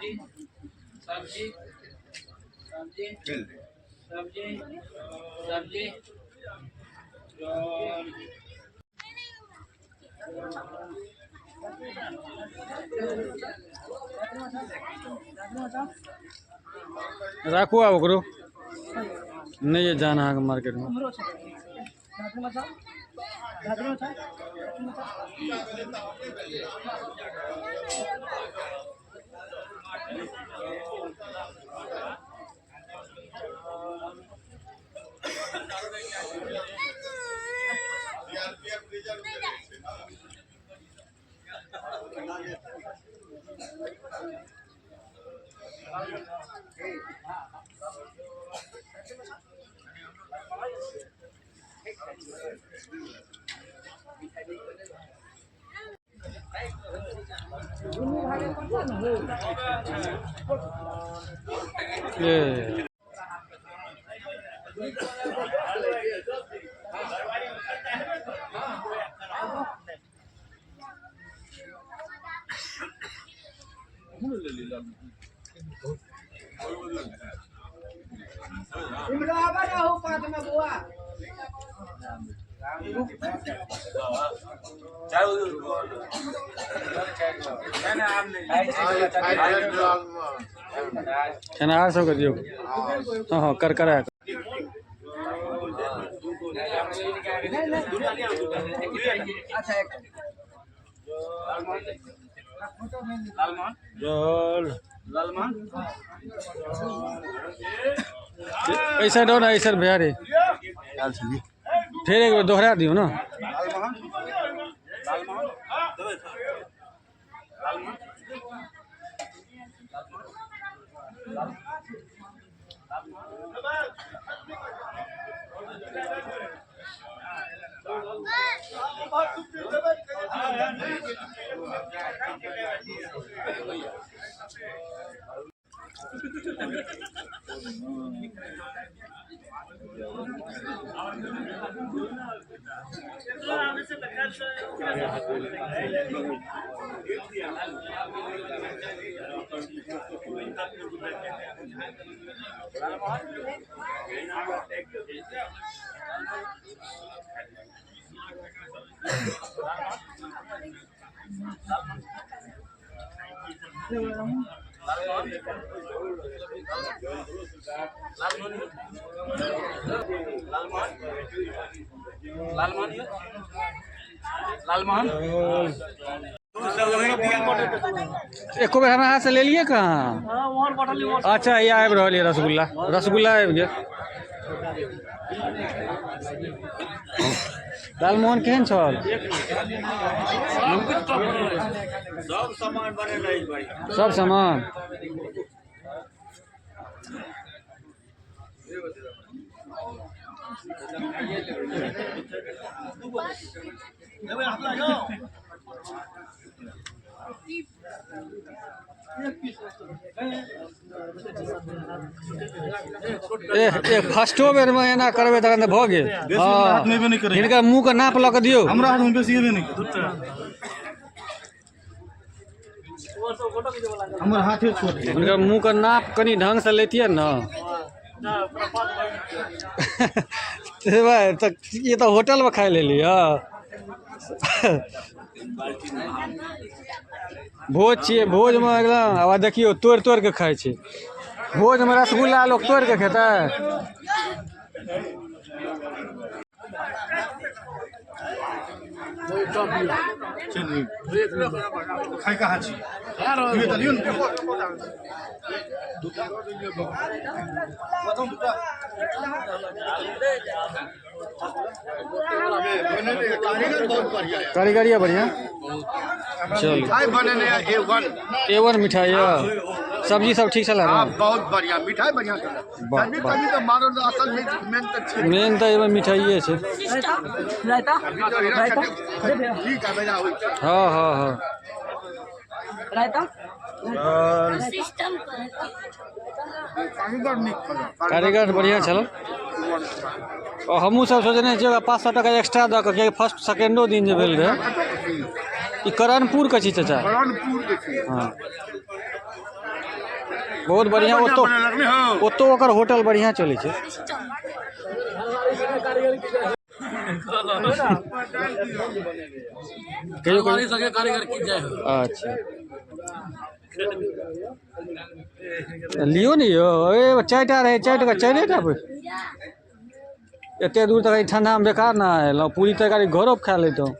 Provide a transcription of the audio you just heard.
सब्जी सब्जी सब्जी सब्जी राखू आ ओकरो नहीं है जाना है मार्केट में। ये खाना 800 का दियो। हाँ हाँ कर कर ऐसा डो ना ऐसा भैया रे फिर एक बार दोहरा दियो ना। लालमोहन एको बेर हमरा हाथ से ले लिए कहाँ? अच्छा ये आबि रहल है रसगुल्ला। रसगुल्ला आबि गेल। लालमोहन केहन छल? सब सामान बने रही भाई। सब सामान फर्स्टो बेर में एना करबे तखन भऽ गेल। हिनकर मुँह के नाप लऽ कऽ दियौ। हमरा हाथ में बेसी हेबे नहीं हमर हाथे छोट है। हिनकर मुँह के नाप कनी ढंग से लेतियै न। भाई तो ये तो होटल में खाए ले लिया। भोज छियै, भोज में एकदम आवाज देखियो तोड़ तोड़ के खाए छै। भोज में रसगुल्ला लोग तोड़ के खेता है। खाई कहाँ छी ये त लियो न कारीगरिया बढ़िया। चलो A1 मिठाई है। सब्जी सब ठीक चला रहा? बहुत बढ़िया मिठाई बढ़िया चला। तभी तो मारो असल मेन तो एवं मिठाई है छे। रायता ठीक है बेटा होई। हां हां हां रायता सिस्टम कारीगर निक छला। कारीगर बढ़िया छल। और हमहू सब सोचने छियै 500 टका एक्स्ट्रा द के फर्स्ट सेकेंडो दिन जे भेल रहे। ई करणपुर के छी चाचा? करणपुर के छी। हां बहुत बढ़िया ओतो लगने हो ओतो ओकर होटल बढ़िया चलै छै कहियो हमारे सगे कारीगर की जय हो अच्छा लियो ने यौ ए 4टा रहे 4टा एते दूर तक ठंडा में बेकार ना एलहुँ पूरी तरकारी घरों खा लेतहुँ